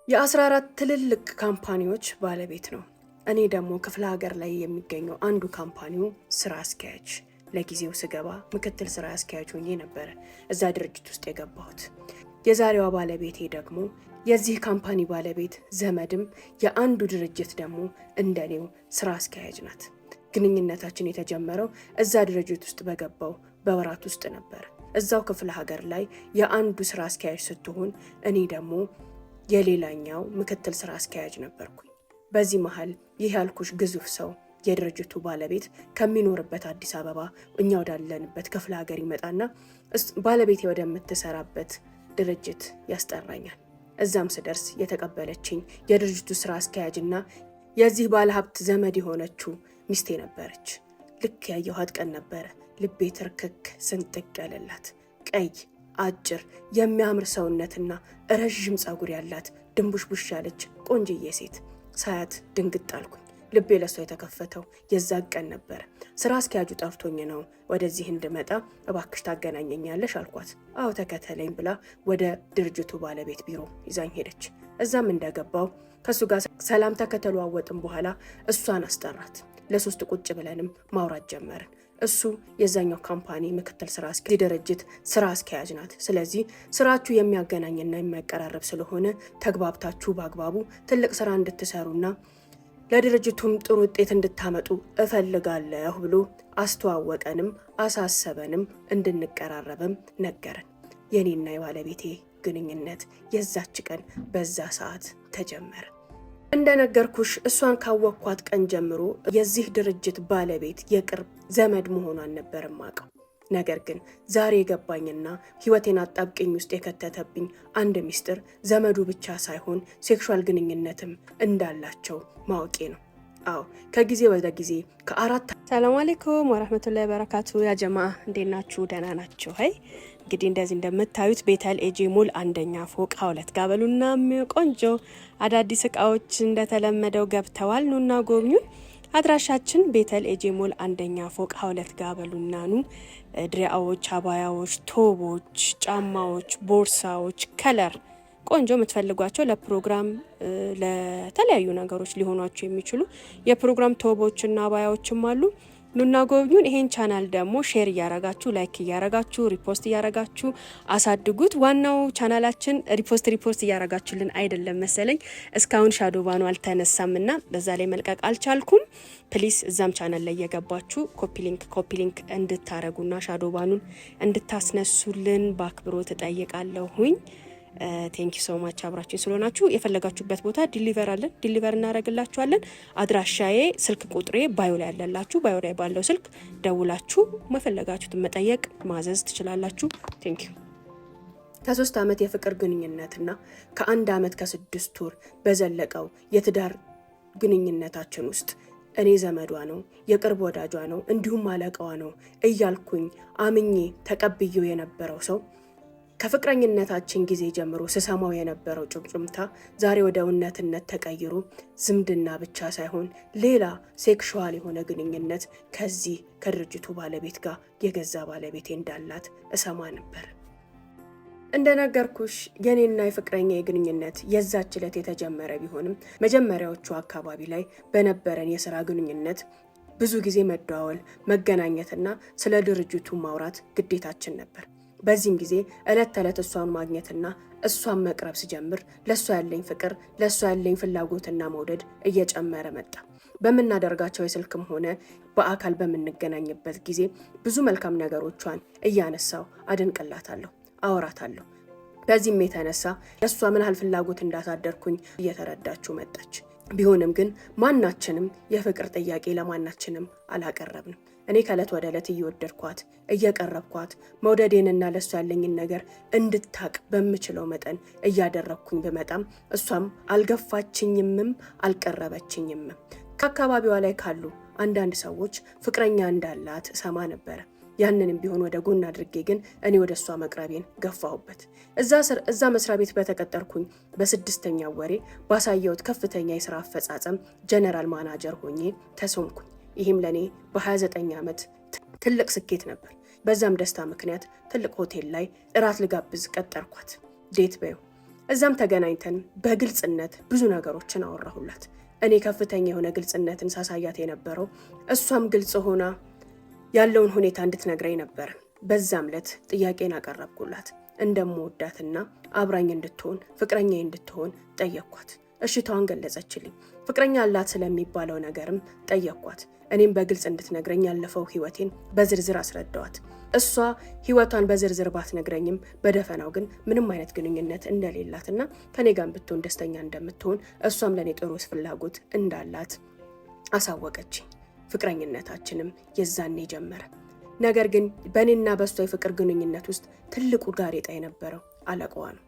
የ14 ትልልቅ ካምፓኒዎች ባለቤት ነው። እኔ ደግሞ ክፍለ ሀገር ላይ የሚገኘው አንዱ ካምፓኒው ስራ አስኪያጅ ለጊዜው ስገባ ምክትል ስራ አስኪያጅ ሆኜ ነበር እዛ ድርጅት ውስጥ የገባሁት። የዛሬዋ ባለቤቴ ደግሞ የዚህ ካምፓኒ ባለቤት ዘመድም የአንዱ ድርጅት ደግሞ እንደኔው ስራ አስኪያጅ ናት። ግንኙነታችን የተጀመረው እዛ ድርጅት ውስጥ በገባው በወራት ውስጥ ነበር። እዛው ክፍለ ሀገር ላይ የአንዱ ስራ አስኪያጅ ስትሆን እኔ ደግሞ የሌላኛው ምክትል ስራ አስኪያጅ ነበርኩኝ። በዚህ መሃል ይህ ያልኩሽ ግዙፍ ሰው የድርጅቱ ባለቤት ከሚኖርበት አዲስ አበባ እኛ ወዳለንበት ክፍለ ሀገር ይመጣና ባለቤቴ ወደምትሰራበት ድርጅት ያስጠራኛል። እዛም ስደርስ የተቀበለችኝ የድርጅቱ ስራ አስኪያጅና የዚህ ባለሀብት ዘመድ የሆነችው ሚስቴ ነበረች። ልክ ያየኋት ቀን ነበረ ልቤ ትርክክ ስንጥቅ ያለላት። ቀይ አጭር የሚያምር ሰውነትና ረዥም ጸጉር ያላት ድንቡሽቡሽ ያለች ቆንጅዬ ሴት ሳያት ድንግጥ አልኩኝ። ልቤ ለሷ የተከፈተው የዛ ቀን ነበረ። ስራ አስኪያጁ ጠርቶኝ ነው ወደዚህ እንድመጣ እባክሽ ታገናኘኛለሽ አልኳት። አዎ ተከተለኝ ብላ ወደ ድርጅቱ ባለቤት ቢሮ ይዛኝ ሄደች። እዛም እንደገባው ከሱ ጋር ሰላም ተከተለዋወጥን በኋላ እሷን አስጠራት። ለሶስት ቁጭ ብለንም ማውራት ጀመርን። እሱ የዛኛው ካምፓኒ ምክትል ስራ አስኪያጅ ድርጅት ስራ አስኪያጅ ናት። ስለዚህ ስራችሁ የሚያገናኝና የሚያቀራርብ ስለሆነ ተግባብታችሁ በአግባቡ ትልቅ ስራ እንድትሰሩና ለድርጅቱም ጥሩ ውጤት እንድታመጡ እፈልጋለሁ ብሎ አስተዋወቀንም አሳሰበንም እንድንቀራረብም ነገረን። የኔና የባለቤቴ ግንኙነት የዛች ቀን በዛ ሰዓት ተጀመረ። እንደነገርኩሽ እሷን ካወቅኳት ቀን ጀምሮ የዚህ ድርጅት ባለቤት የቅርብ ዘመድ መሆኗን ነበር ማቀው። ነገር ግን ዛሬ የገባኝና ህይወቴን አጣብቂኝ ውስጥ የከተተብኝ አንድ ሚስጥር ዘመዱ ብቻ ሳይሆን ሴክሹዋል ግንኙነትም እንዳላቸው ማወቄ ነው። አዎ ከጊዜ ወደ ጊዜ ሰላም አለይኩም ወራህመቱላሂ ወበረካቱ። ያ ጀማ እንዴት ናችሁ? ደህና ናችሁ? እንግዲህ እንደዚህ እንደምታዩት ቤተል ኤጂ ሞል አንደኛ ፎቅ 2 ጋር በሉና ቆንጆ አዳዲስ እቃዎች እንደተለመደው ገብተዋል። ኑና ጎብኙ። አድራሻችን ቤተል ኤጂ ሞል አንደኛ ፎቅ 2 ጋር በሉና ኑ። ድሪያዎች፣ አባያዎች፣ ቶቦች፣ ጫማዎች፣ ቦርሳዎች ከለር ቆንጆ የምትፈልጓቸው ለፕሮግራም ለተለያዩ ነገሮች ሊሆኗቸው የሚችሉ የፕሮግራም ቶቦችና አባያዎችም አሉ። ኑና ጎብኙን። ይሄን ቻናል ደግሞ ሼር እያረጋችሁ ላይክ እያረጋችሁ ሪፖስት እያረጋችሁ አሳድጉት። ዋናው ቻናላችን ሪፖስት እያረጋችሁልን አይደለም መሰለኝ እስካሁን ሻዶ ባኑ አልተነሳምና በዛ ላይ መልቀቅ አልቻልኩም። ፕሊስ እዛም ቻናል ላይ የገባችሁ ኮፒ ሊንክ እንድታረጉና ሻዶ ባኑን እንድታስነሱልን በአክብሮት እጠይቃለሁኝ። ቴንክ ዩ ሶ ማች አብራችሁ ስለሆናችሁ። የፈለጋችሁበት ቦታ ዲሊቨር እናደርግላችኋለን። አድራሻዬ ስልክ ቁጥሬ ባዮ ላይ ያለላችሁ ባዮ ላይ ባለው ስልክ ደውላችሁ መፈለጋችሁትን መጠየቅ ማዘዝ ትችላላችሁ። ቴንክ ዩ። ከ3 ዓመት የፍቅር ግንኙነትና ከ1 ዓመት ከ6 ወር በዘለቀው የትዳር ግንኙነታችን ውስጥ እኔ ዘመዷ ነው፣ የቅርብ ወዳጇ ነው፣ እንዲሁም አለቃዋ ነው እያልኩኝ አምኜ ተቀብዬው የነበረው ሰው ከፍቅረኝነታችን ጊዜ ጀምሮ ስሰማው የነበረው ጭምጭምታ ዛሬ ወደ እውነትነት ተቀይሮ ዝምድና ብቻ ሳይሆን ሌላ ሴክሹዋል የሆነ ግንኙነት ከዚህ ከድርጅቱ ባለቤት ጋር የገዛ ባለቤቴ እንዳላት እሰማ ነበር። እንደነገርኩሽ የኔና የፍቅረኛ የግንኙነት የዛች ዕለት የተጀመረ ቢሆንም መጀመሪያዎቹ አካባቢ ላይ በነበረን የሥራ ግንኙነት ብዙ ጊዜ መደዋወል፣ መገናኘትና ስለ ድርጅቱ ማውራት ግዴታችን ነበር። በዚህም ጊዜ ዕለት ተዕለት እሷን ማግኘትና እሷን መቅረብ ሲጀምር ለሷ ያለኝ ፍቅር ለሷ ያለኝ ፍላጎትና መውደድ እየጨመረ መጣ። በመናደርጋቸው የስልክም ሆነ በአካል በመንገናኝበት ጊዜ ብዙ መልካም ነገሮቿን እያነሳው አደንቅላታለሁ፣ አወራታለሁ። በዚህም የተነሳ ለሷ ምን ያህል ፍላጎት እንዳሳደርኩኝ እየተረዳችሁ መጣች። ቢሆንም ግን ማናችንም የፍቅር ጥያቄ ለማናችንም አላቀረብንም። እኔ ከዕለት ወደ ዕለት እየወደድኳት እየቀረብኳት መውደዴንና ለሷ ያለኝን ነገር እንድታቅ በምችለው መጠን እያደረግኩኝ በመጣም እሷም አልገፋችኝምም አልቀረበችኝም። ከአካባቢዋ ላይ ካሉ አንዳንድ ሰዎች ፍቅረኛ እንዳላት ሰማ ነበረ። ያንንም ቢሆን ወደ ጎን አድርጌ ግን እኔ ወደ እሷ መቅረቤን ገፋሁበት። እዛ መስሪያ ቤት በተቀጠርኩኝ በ6ኛው ወሬ ባሳየሁት ከፍተኛ የሥራ አፈጻጸም ጀነራል ማናጀር ሆኜ ተሾምኩኝ። ይህም ለኔ በ29 ዓመት ትልቅ ስኬት ነበር። በዛም ደስታ ምክንያት ትልቅ ሆቴል ላይ እራት ልጋብዝ ቀጠርኳት። ዴት በዩ እዛም ተገናኝተን በግልጽነት ብዙ ነገሮችን አወራሁላት። እኔ ከፍተኛ የሆነ ግልጽነትን ሳሳያት የነበረው እሷም ግልጽ ሆና ያለውን ሁኔታ እንድትነግረኝ ነበር። በዛም ዕለት ጥያቄን አቀረብኩላት። እንደምወዳትና አብራኝ እንድትሆን ፍቅረኛዬ እንድትሆን ጠየቅኳት። እሽታዋን ገለጸችልኝ። ፍቅረኛ አላት ስለሚባለው ነገርም ጠየቅኳት። እኔም በግልጽ እንድትነግረኝ ያለፈው ህይወቴን በዝርዝር አስረዳዋት። እሷ ህይወቷን በዝርዝር ባትነግረኝም በደፈናው ግን ምንም አይነት ግንኙነት እንደሌላትና ከኔ ጋር ብትሆን ደስተኛ እንደምትሆን እሷም ለኔ ጥሩ ፍላጎት እንዳላት አሳወቀችኝ። ፍቅረኝነታችንም የዛኔ ጀመረ። ነገር ግን በእኔና በእሷ የፍቅር ግንኙነት ውስጥ ትልቁ ጋሬጣ የነበረው አለቃዋ ነው።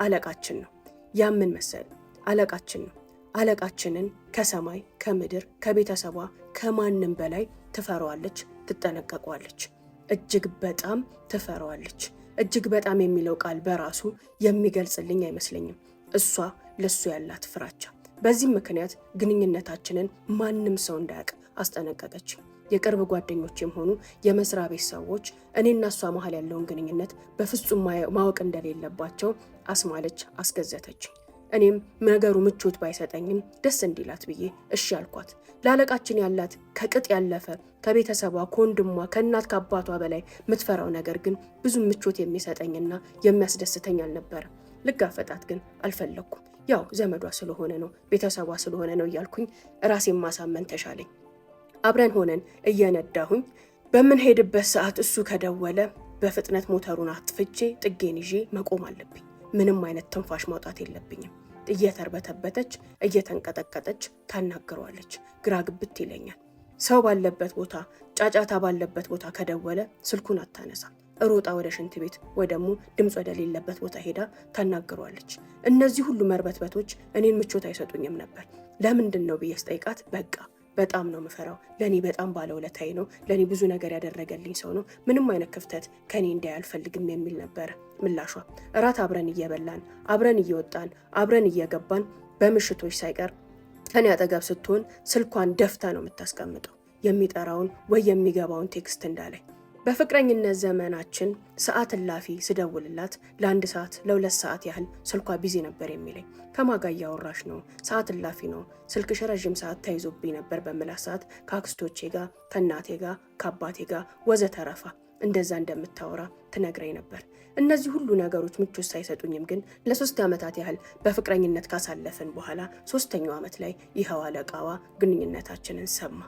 አለቃችን ነው። ያምን መሰል አለቃችን ነው። አለቃችንን ከሰማይ ከምድር ከቤተሰቧ ከማንም በላይ ትፈራዋለች፣ ትጠነቀቀዋለች። እጅግ በጣም ትፈራዋለች። እጅግ በጣም የሚለው ቃል በራሱ የሚገልጽልኝ አይመስለኝም እሷ ለሱ ያላት ፍራቻ። በዚህም ምክንያት ግንኙነታችንን ማንም ሰው እንዳያውቅ አስጠነቀቀች። የቅርብ ጓደኞችም ሆኑ የመስሪያ ቤት ሰዎች እኔና እሷ መሀል ያለውን ግንኙነት በፍጹም ማወቅ እንደሌለባቸው አስማለች፣ አስገዘተች። እኔም ነገሩ ምቾት ባይሰጠኝም ደስ እንዲላት ብዬ እሺ አልኳት። ለአለቃችን ያላት ከቅጥ ያለፈ ከቤተሰቧ ከወንድሟ ከእናት ከአባቷ በላይ የምትፈራው ነገር ግን ብዙ ምቾት የሚሰጠኝና የሚያስደስተኝ አልነበረ። ልጋፈጣት ግን አልፈለኩም። ያው ዘመዷ ስለሆነ ነው ቤተሰቧ ስለሆነ ነው እያልኩኝ ራሴን ማሳመን ተሻለኝ። አብረን ሆነን እየነዳሁኝ በምንሄድበት ሰዓት እሱ ከደወለ በፍጥነት ሞተሩን አጥፍቼ ጥጌን ይዤ መቆም አለብኝ። ምንም አይነት ትንፋሽ ማውጣት የለብኝም። እየተርበተበተች እየተንቀጠቀጠች ታናግረዋለች። ግራ ግብት ይለኛል። ሰው ባለበት ቦታ ጫጫታ ባለበት ቦታ ከደወለ ስልኩን አታነሳም። ሮጣ ወደ ሽንት ቤት ወይ ደግሞ ድምፅ ወደሌለበት ቦታ ሄዳ ታናግረዋለች። እነዚህ ሁሉ መርበትበቶች እኔን ምቾት አይሰጡኝም ነበር። ለምንድን ነው ብዬ ስጠይቃት በጣም ነው ምፈራው። ለኔ በጣም ባለውለታዬ ነው። ለኔ ብዙ ነገር ያደረገልኝ ሰው ነው። ምንም አይነት ክፍተት ከኔ እንዳይ አልፈልግም የሚል ነበር ምላሿ። እራት አብረን እየበላን አብረን እየወጣን አብረን እየገባን በምሽቶች ሳይቀር ከኔ አጠገብ ስትሆን ስልኳን ደፍታ ነው የምታስቀምጠው፣ የሚጠራውን ወይ የሚገባውን ቴክስት እንዳላይ። በፍቅረኝነት ዘመናችን ሰዓት እላፊ ስደውልላት ለ1 ሰዓት ለ2 ሰዓት ያህል ስልኳ ቢዚ ነበር የሚለኝ። ከማጋ እያወራሽ ነው? ሰዓት እላፊ ነው፣ ስልክሽ ረዥም ሰዓት ተይዞብኝ ነበር በምላት ሰዓት ከአክስቶቼ ጋር ከእናቴ ጋር ከአባቴ ጋር ወዘተረፋ እንደዛ እንደምታወራ ትነግረኝ ነበር። እነዚህ ሁሉ ነገሮች ምቾት ሳይሰጡኝም ግን ለ3 ዓመታት ያህል በፍቅረኝነት ካሳለፍን በኋላ 3ኛው ዓመት ላይ ይኸው አለቃዋ ግንኙነታችንን ሰማ።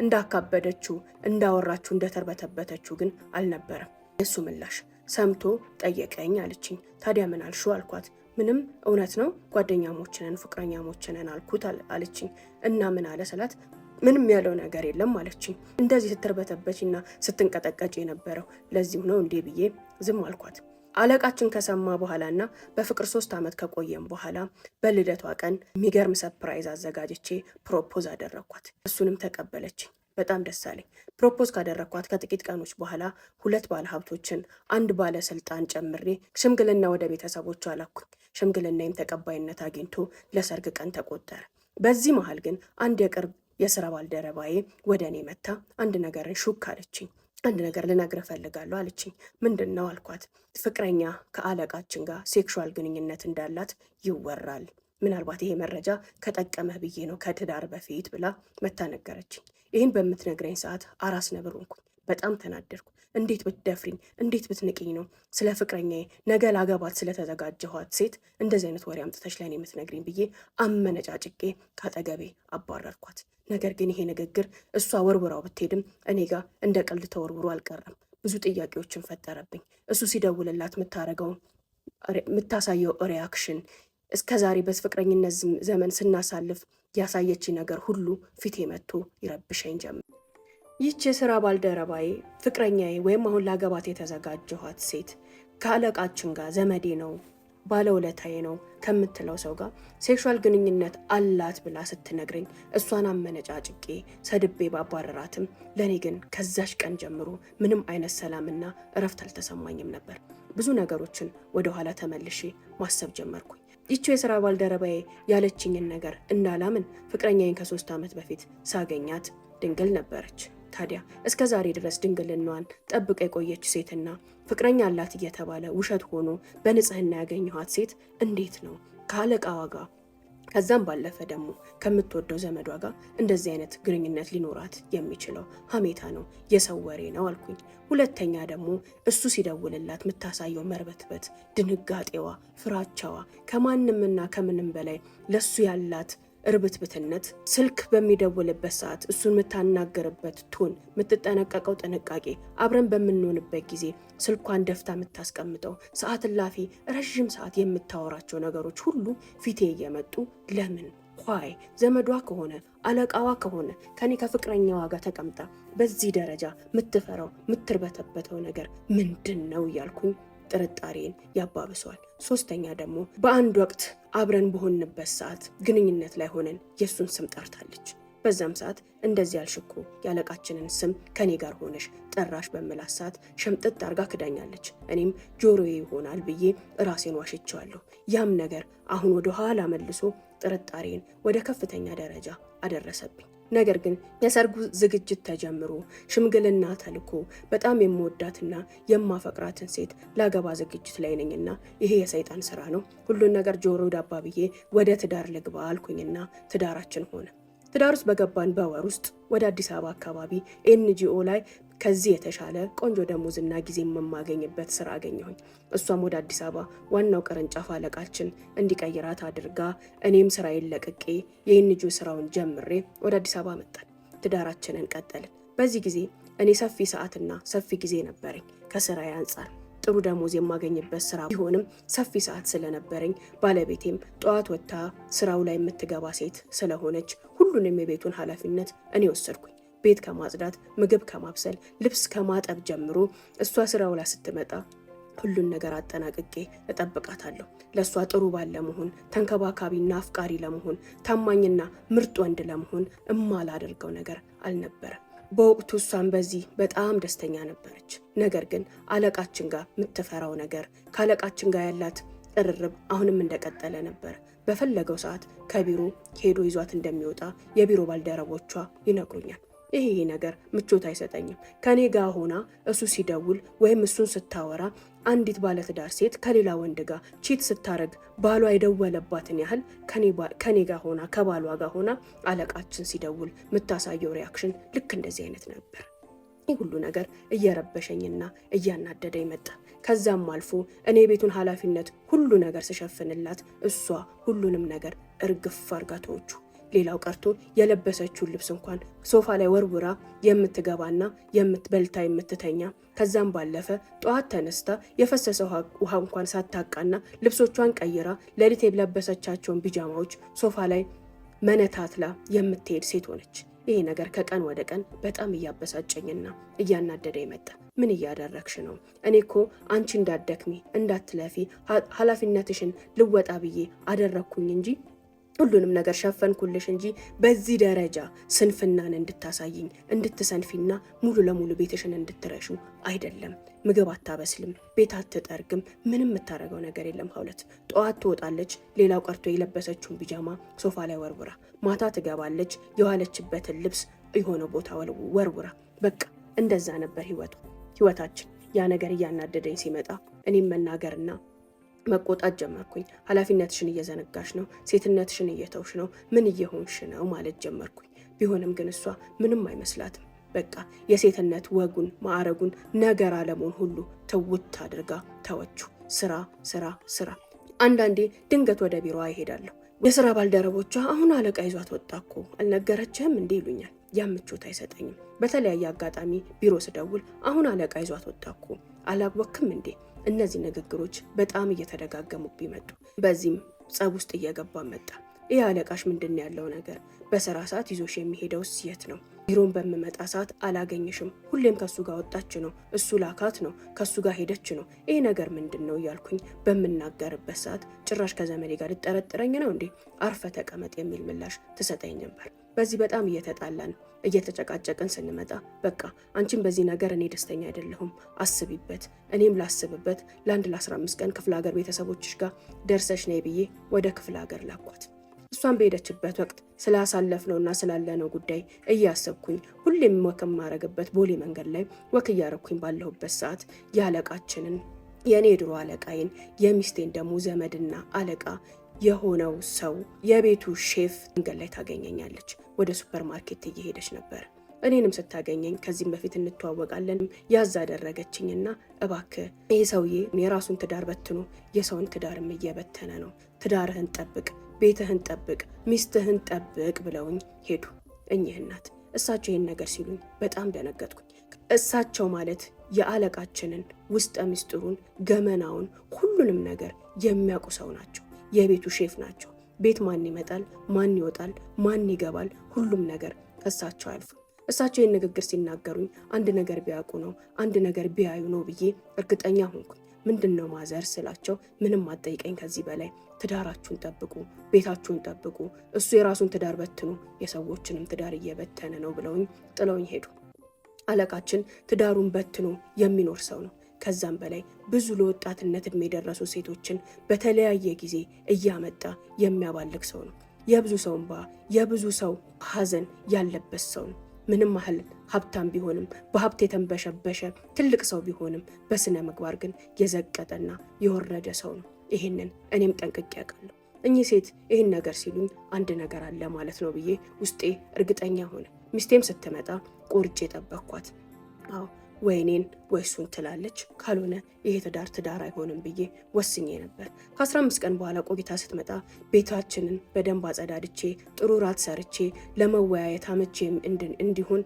እንዳካበደችው እንዳወራችው እንደተርበተበተችው ግን አልነበረም። የሱ ምላሽ ሰምቶ ጠየቀኝ አለችኝ። ታዲያ ምን አልሽው አልኳት። ምንም እውነት ነው ጓደኛሞችንን ፍቅረኛሞችንን አልኩት አለችኝ። እና ምን አለ ስላት ምንም ያለው ነገር የለም አለችኝ። እንደዚህ ስትርበተበችና ስትንቀጠቀጭ የነበረው ለዚሁ ነው እንዴ ብዬ ዝም አልኳት። አለቃችን ከሰማ በኋላና በፍቅር 3 ዓመት ከቆየም በኋላ በልደቷ ቀን የሚገርም ሰርፕራይዝ አዘጋጅቼ ፕሮፖዝ አደረኳት። እሱንም ተቀበለችኝ። በጣም ደስ አለኝ። ፕሮፖዝ ካደረኳት ከጥቂት ቀኖች በኋላ 2 ባለሀብቶችን 1 ባለስልጣን ጨምሬ ሽምግልና ወደ ቤተሰቦቿ አላኩኝ። ሽምግልናዬም ተቀባይነት አግኝቶ ለሰርግ ቀን ተቆጠረ። በዚህ መሃል ግን አንድ የቅርብ የስራ ባልደረባዬ ወደ እኔ መታ አንድ ነገርን ሹክ አለችኝ። አንድ ነገር ልነግርህ እፈልጋለሁ አለችኝ። ምንድን ነው አልኳት። ፍቅረኛ ከአለቃችን ጋር ሴክሹዋል ግንኙነት እንዳላት ይወራል። ምናልባት ይሄ መረጃ ከጠቀመህ ብዬ ነው ከትዳር በፊት ብላ መታ ነገረችኝ። ይህን በምትነግረኝ ሰዓት አራስ ነብር ሆንኩኝ። በጣም ተናደድኩ። እንዴት ብትደፍሪኝ፣ እንዴት ብትንቅኝ ነው ስለ ፍቅረኛዬ ነገ ላገባት ስለተዘጋጀኋት ሴት እንደዚህ አይነት ወሬ አምጥተሽ ለኔ የምትነግሪኝ ብዬ አመነጫጭቄ ካጠገቤ አባረርኳት። ነገር ግን ይሄ ንግግር እሷ ወርውራው ብትሄድም እኔ ጋር እንደ ቀልድ ተወርውሮ አልቀረም። ብዙ ጥያቄዎችን ፈጠረብኝ። እሱ ሲደውልላት የምታሳየው ሪያክሽን፣ እስከዛሬ በፍቅረኝነት ዘመን ስናሳልፍ ያሳየች ነገር ሁሉ ፊቴ መጥቶ ይረብሸኝ ጀመር። ይህች የስራ ባልደረባዬ ፍቅረኛዬ ወይም አሁን ላገባት የተዘጋጀኋት ሴት ከአለቃችን ጋር ዘመዴ ነው ባለውለታዬ ነው ከምትለው ሰው ጋር ሴክሹዋል ግንኙነት አላት ብላ ስትነግረኝ እሷን አመነጫጭቄ ሰድቤ ባባረራትም ለኔ ግን ከዛሽ ቀን ጀምሮ ምንም አይነት ሰላምና እረፍት አልተሰማኝም ነበር። ብዙ ነገሮችን ወደ ኋላ ተመልሼ ማሰብ ጀመርኩኝ። ይቺ የሥራ ባልደረባዬ ያለችኝን ነገር እንዳላምን ፍቅረኛዬን ከ3 ዓመት በፊት ሳገኛት ድንግል ነበረች። ታዲያ እስከ ዛሬ ድረስ ድንግልናዋን ጠብቃ የቆየች ሴትና ፍቅረኛ አላት እየተባለ ውሸት ሆኖ በንጽህና ያገኘኋት ሴት እንዴት ነው ከአለቃዋ ጋር ከዛም ባለፈ ደግሞ ከምትወደው ዘመዷ ጋር እንደዚህ አይነት ግንኙነት ሊኖራት የሚችለው? ሀሜታ ነው፣ የሰው ወሬ ነው አልኩኝ። ሁለተኛ ደግሞ እሱ ሲደውልላት የምታሳየው መርበትበት፣ ድንጋጤዋ፣ ፍራቻዋ ከማንምና ከምንም በላይ ለሱ ያላት እርብትብትነት፣ ስልክ በሚደውልበት ሰዓት እሱን የምታናገርበት ቶን፣ የምትጠነቀቀው ጥንቃቄ፣ አብረን በምንሆንበት ጊዜ ስልኳን ደፍታ የምታስቀምጠው ሰዓት እላፊ ረዥም ሰዓት የምታወራቸው ነገሮች ሁሉ ፊቴ እየመጡ ለምን ኋይ ዘመዷ ከሆነ አለቃዋ ከሆነ ከኔ ከፍቅረኛዋ ጋር ተቀምጣ በዚህ ደረጃ የምትፈራው የምትርበተበተው ነገር ምንድን ነው እያልኩኝ ጥርጣሬን ያባብሰዋል። ሶስተኛ ደግሞ በአንድ ወቅት አብረን በሆንበት ሰዓት ግንኙነት ላይ ሆነን የሱን ስም ጠርታለች። በዛም ሰዓት እንደዚህ ያልሽኮ ያለቃችንን ስም ከኔ ጋር ሆነሽ ጠራሽ በመላስ ሰዓት ሸምጥጥ አርጋ ክዳኛለች። እኔም ጆሮዬ ይሆናል ብዬ ራሴን ዋሽቼዋለሁ። ያም ነገር አሁን ወደ ኋላ መልሶ ጥርጣሬን ወደ ከፍተኛ ደረጃ አደረሰብኝ። ነገር ግን የሰርጉ ዝግጅት ተጀምሮ ሽምግልና ተልኮ በጣም የምወዳትና የማፈቅራትን ሴት ላገባ ዝግጅት ላይ ነኝና ይሄ የሰይጣን ስራ ነው፣ ሁሉን ነገር ጆሮ ዳባ ብዬ ወደ ትዳር ልግባ አልኩኝና ትዳራችን ሆነ። ትዳር ውስጥ በገባን በወር ውስጥ ወደ አዲስ አበባ አካባቢ ኤንጂኦ ላይ ከዚህ የተሻለ ቆንጆ ደሞዝና ጊዜ የማገኝበት ስራ አገኘሁኝ። እሷም ወደ አዲስ አበባ ዋናው ቅርንጫፍ አለቃችን እንዲቀይራት አድርጋ እኔም ስራዬን ለቅቄ የኤንጂኦ ስራውን ጀምሬ ወደ አዲስ አበባ መጣን። ትዳራችንን ቀጠልን። በዚህ ጊዜ እኔ ሰፊ ሰዓትና ሰፊ ጊዜ ነበረኝ። ከስራዬ አንጻር ጥሩ ደሞዝ የማገኝበት ስራ ቢሆንም ሰፊ ሰዓት ስለነበረኝ ባለቤቴም ጠዋት ወጥታ ስራው ላይ የምትገባ ሴት ስለሆነች ሁሉንም የቤቱን ኃላፊነት እኔ ወሰድኩኝ። ቤት ከማጽዳት፣ ምግብ ከማብሰል፣ ልብስ ከማጠብ ጀምሮ እሷ ስራው ላይ ስትመጣ ሁሉን ነገር አጠናቅቄ እጠብቃታለሁ። ለእሷ ጥሩ ባል ለመሆን፣ ተንከባካቢና አፍቃሪ ለመሆን፣ ታማኝና ምርጥ ወንድ ለመሆን እማላደርገው ነገር አልነበረም። በወቅቱ እሷን በዚህ በጣም ደስተኛ ነበረች። ነገር ግን አለቃችን ጋር የምትፈራው ነገር፣ ከአለቃችን ጋር ያላት ቅርርብ አሁንም እንደቀጠለ ነበር። በፈለገው ሰዓት ከቢሮ ሄዶ ይዟት እንደሚወጣ የቢሮ ባልደረቦቿ ይነግሩኛል። ይሄ ነገር ምቾት አይሰጠኝም። ከኔ ጋር ሆና እሱ ሲደውል ወይም እሱን ስታወራ አንዲት ባለትዳር ሴት ከሌላ ወንድ ጋር ቺት ስታረግ ባሏ የደወለባትን ያህል ከኔ ጋር ሆና ከባሏ ጋር ሆና አለቃችን ሲደውል የምታሳየው ሪያክሽን ልክ እንደዚህ አይነት ነበር። ይህ ሁሉ ነገር እየረበሸኝና እያናደደኝ መጣ። ከዛም አልፎ እኔ የቤቱን ኃላፊነት ሁሉ ነገር ስሸፍንላት እሷ ሁሉንም ነገር እርግፍ አርጋ ተወቹ። ሌላው ቀርቶ የለበሰችውን ልብስ እንኳን ሶፋ ላይ ወርውራ የምትገባና የምትበልታ የምትተኛ፣ ከዛም ባለፈ ጠዋት ተነስታ የፈሰሰ ውሃ እንኳን ሳታቃና ልብሶቿን ቀይራ ሌሊት የለበሰቻቸውን ቢጃማዎች ሶፋ ላይ መነታትላ የምትሄድ ሴት ሆነች። ይሄ ነገር ከቀን ወደ ቀን በጣም እያበሳጨኝና እያናደደ ይመጣ። ምን እያደረግሽ ነው? እኔ እኮ አንቺ እንዳትደክሚ እንዳትለፊ ኃላፊነትሽን ልወጣ ብዬ አደረግኩኝ እንጂ ሁሉንም ነገር ሸፈንኩልሽ እንጂ በዚህ ደረጃ ስንፍናን እንድታሳይኝ እንድትሰንፊና ሙሉ ለሙሉ ቤትሽን እንድትረሹ አይደለም። ምግብ አታበስልም፣ ቤት አትጠርግም፣ ምንም የምታረገው ነገር የለም። ሀውለት ጠዋት ትወጣለች፣ ሌላው ቀርቶ የለበሰችውን ቢጃማ ሶፋ ላይ ወርውራ፣ ማታ ትገባለች፣ የዋለችበትን ልብስ የሆነ ቦታ ወርውራ። በቃ እንደዛ ነበር ህይወታችን። ያ ነገር እያናደደኝ ሲመጣ እኔም መናገርና መቆጣት ጀመርኩኝ። ኃላፊነትሽን እየዘነጋሽ ነው፣ ሴትነትሽን እየተውሽ ነው፣ ምን እየሆንሽ ነው ማለት ጀመርኩኝ። ቢሆንም ግን እሷ ምንም አይመስላትም። በቃ የሴትነት ወጉን ማዕረጉን ነገር አለሙን ሁሉ ትውት አድርጋ ተወችው። ስራ ስራ ስራ። አንዳንዴ ድንገት ወደ ቢሮዋ ይሄዳለሁ። የስራ ባልደረቦቿ አሁን አለቃ ይዟት ወጣ እኮ አልነገረችህም እንዴ ይሉኛል። ያ ምቾት አይሰጠኝም። በተለያየ አጋጣሚ ቢሮ ስደውል አሁን አለቃ ይዟት ወጣ እኮ አላወክም እንዴ? እነዚህ ንግግሮች በጣም እየተደጋገሙብኝ መጡ። በዚህም ጸብ ውስጥ እየገባ መጣ። ይህ አለቃሽ ምንድን ያለው ነገር? በስራ ሰዓት ይዞሽ የሚሄደውስ የት ነው? ቢሮን በምመጣ ሰዓት አላገኝሽም፣ ሁሌም ከሱ ጋር ወጣች ነው፣ እሱ ላካት ነው፣ ከሱ ጋር ሄደች ነው፣ ይሄ ነገር ምንድን ነው እያልኩኝ በምናገርበት ሰዓት ጭራሽ ከዘመዴ ጋር ልጠረጥረኝ ነው እንዴ? አርፈ ተቀመጥ የሚል ምላሽ ትሰጠኝ ነበር። በዚህ በጣም እየተጣላን እየተጨቃጨቅን ስንመጣ በቃ አንቺም በዚህ ነገር እኔ ደስተኛ አይደለሁም፣ አስቢበት፣ እኔም ላስብበት፣ ለ15 ቀን ክፍለ ሀገር ቤተሰቦችሽ ጋር ደርሰሽ ነይ ብዬ ወደ ክፍለ ሀገር ላኳት። እሷ እሷን በሄደችበት ወቅት ስላሳለፍነውና ስላለነው ጉዳይ እያሰብኩኝ ሁሌም ወክ ማረግበት ቦሌ መንገድ ላይ ወክ እያረኩኝ ባለሁበት ሰዓት የአለቃችንን የኔ ድሮ አለቃይን የሚስቴን ደግሞ ዘመድና አለቃ የሆነው ሰው የቤቱ ሼፍ መንገድ ላይ ታገኘኛለች። ወደ ሱፐርማርኬት እየሄደች ነበር። እኔንም ስታገኘኝ ከዚህም በፊት እንተዋወቃለን ያዝ አደረገችኝና እባክህ ይሄ ሰውዬ የራሱን ትዳር በትኖ የሰውን ትዳርም እየበተነ ነው፣ ትዳርህን ጠብቅ፣ ቤትህን ጠብቅ፣ ሚስትህን ጠብቅ ብለውኝ ሄዱ። እኚህ እናት እሳቸው ይህን ነገር ሲሉኝ በጣም ደነገጥኩኝ። እሳቸው ማለት የአለቃችንን ውስጠ ምስጢሩን፣ ገመናውን፣ ሁሉንም ነገር የሚያውቁ ሰው ናቸው። የቤቱ ሼፍ ናቸው። ቤት ማን ይመጣል፣ ማን ይወጣል፣ ማን ይገባል፣ ሁሉም ነገር ከእሳቸው አያልፉም። እሳቸው ይህን ንግግር ሲናገሩኝ አንድ ነገር ቢያውቁ ነው፣ አንድ ነገር ቢያዩ ነው ብዬ እርግጠኛ ሆንኩኝ። ምንድን ነው ማዘር ስላቸው ምንም አትጠይቀኝ ከዚህ በላይ፣ ትዳራችሁን ጠብቁ፣ ቤታችሁን ጠብቁ፣ እሱ የራሱን ትዳር በትኑ የሰዎችንም ትዳር እየበተነ ነው ብለውኝ ጥለውኝ ሄዱ። አለቃችን ትዳሩን በትኖ የሚኖር ሰው ነው። ከዛም በላይ ብዙ ለወጣትነት እድሜ የደረሱ ሴቶችን በተለያየ ጊዜ እያመጣ የሚያባልግ ሰው ነው። የብዙ ሰው እንባ፣ የብዙ ሰው ሐዘን ያለበት ሰው ነው። ምንም ያህል ሀብታም ቢሆንም በሀብት የተንበሸበሸ ትልቅ ሰው ቢሆንም በስነ ምግባር ግን የዘቀጠና የወረደ ሰው ነው። ይህንን እኔም ጠንቅቄ ያውቃለሁ። እኚህ ሴት ይህን ነገር ሲሉኝ አንድ ነገር አለ ማለት ነው ብዬ ውስጤ እርግጠኛ ሆነ። ሚስቴም ስትመጣ ቆርጬ ጠበቅኳት። አዎ ወይ እኔን ወይ እሱን ትላለች፣ ካልሆነ ይሄ ትዳር አይሆንም ብዬ ወስኜ ነበር። ከ15 ቀን በኋላ ቆይታ ስትመጣ ቤታችንን በደንብ አጸዳድቼ ጥሩ ራት ሰርቼ ለመወያየት አመቼም እንዲሆን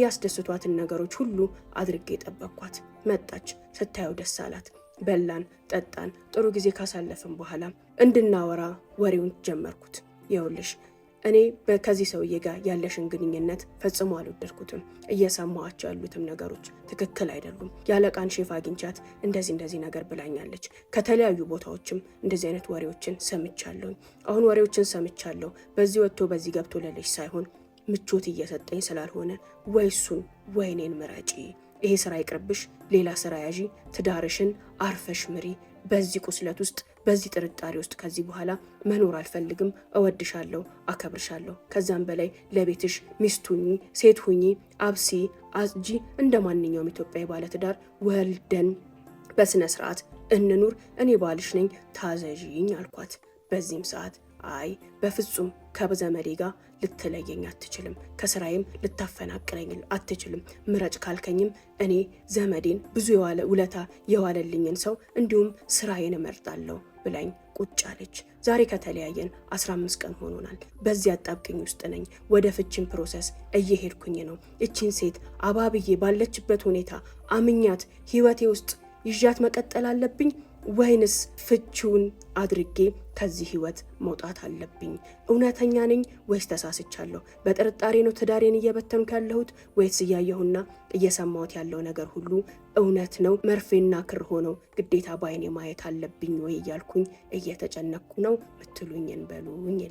ያስደስቷትን ነገሮች ሁሉ አድርጌ ጠበቅኳት። መጣች። ስታየው ደስ አላት። በላን፣ ጠጣን። ጥሩ ጊዜ ካሳለፍን በኋላ እንድናወራ ወሬውን ጀመርኩት። ይኸውልሽ እኔ ከዚህ ሰውዬ ጋር ያለሽን ግንኙነት ፈጽሞ አልወደድኩትም። እየሰማኋቸው ያሉትም ነገሮች ትክክል አይደሉም። ያለቃን ሼፍ አግኝቻት እንደዚህ ነገር ብላኛለች። ከተለያዩ ቦታዎችም እንደዚህ አይነት ወሬዎችን ሰምቻለሁ። አሁን ወሬዎችን ሰምቻለሁ በዚህ ወጥቶ በዚህ ገብቶ ለልጅ ሳይሆን ምቾት እየሰጠኝ ስላልሆነ ወይ እሱን ወይ እኔን ምረጪ። ይሄ ስራ ይቅርብሽ፣ ሌላ ስራ ያዢ፣ ትዳርሽን አርፈሽ ምሪ። በዚህ ቁስለት ውስጥ በዚህ ጥርጣሬ ውስጥ ከዚህ በኋላ መኖር አልፈልግም። እወድሻለሁ፣ አከብርሻለሁ። ከዛም በላይ ለቤትሽ ሚስት ሁኚ፣ ሴት ሁኚ፣ አብሲ፣ አጽጂ። እንደ ማንኛውም ኢትዮጵያዊ ባለትዳር ወልደን በስነ ስርዓት እንኑር። እኔ ባልሽ ነኝ፣ ታዘዥኝ አልኳት። በዚህም ሰዓት አይ በፍጹም ከዘመዴ ጋር ልትለየኝ አትችልም፣ ከስራዬም ልታፈናቅለኝ አትችልም። ምረጭ ካልከኝም እኔ ዘመዴን ብዙ ውለታ የዋለልኝን ሰው እንዲሁም ስራዬን እመርጣለሁ ብላኝ ቁጭ አለች። ዛሬ ከተለያየን 15 ቀን ሆኖናል። በዚህ አጣብቅኝ ውስጥ ነኝ። ወደ ፍቺን ፕሮሰስ እየሄድኩኝ ነው። እቺን ሴት አባብዬ ባለችበት ሁኔታ አምኛት ህይወቴ ውስጥ ይዣት መቀጠል አለብኝ ወይንስ ፍቺውን አድርጌ ከዚህ ህይወት መውጣት አለብኝ? እውነተኛ ነኝ ወይስ ተሳስቻለሁ? በጥርጣሬ ነው ትዳሬን እየበተንኩ ያለሁት ወይስ እያየሁና እየሰማሁት ያለው ነገር ሁሉ እውነት ነው? መርፌና ክር ሆነው ግዴታ ባይኔ ማየት አለብኝ ወይ እያልኩኝ እየተጨነኩ ነው። ምትሉኝን በሉኝ።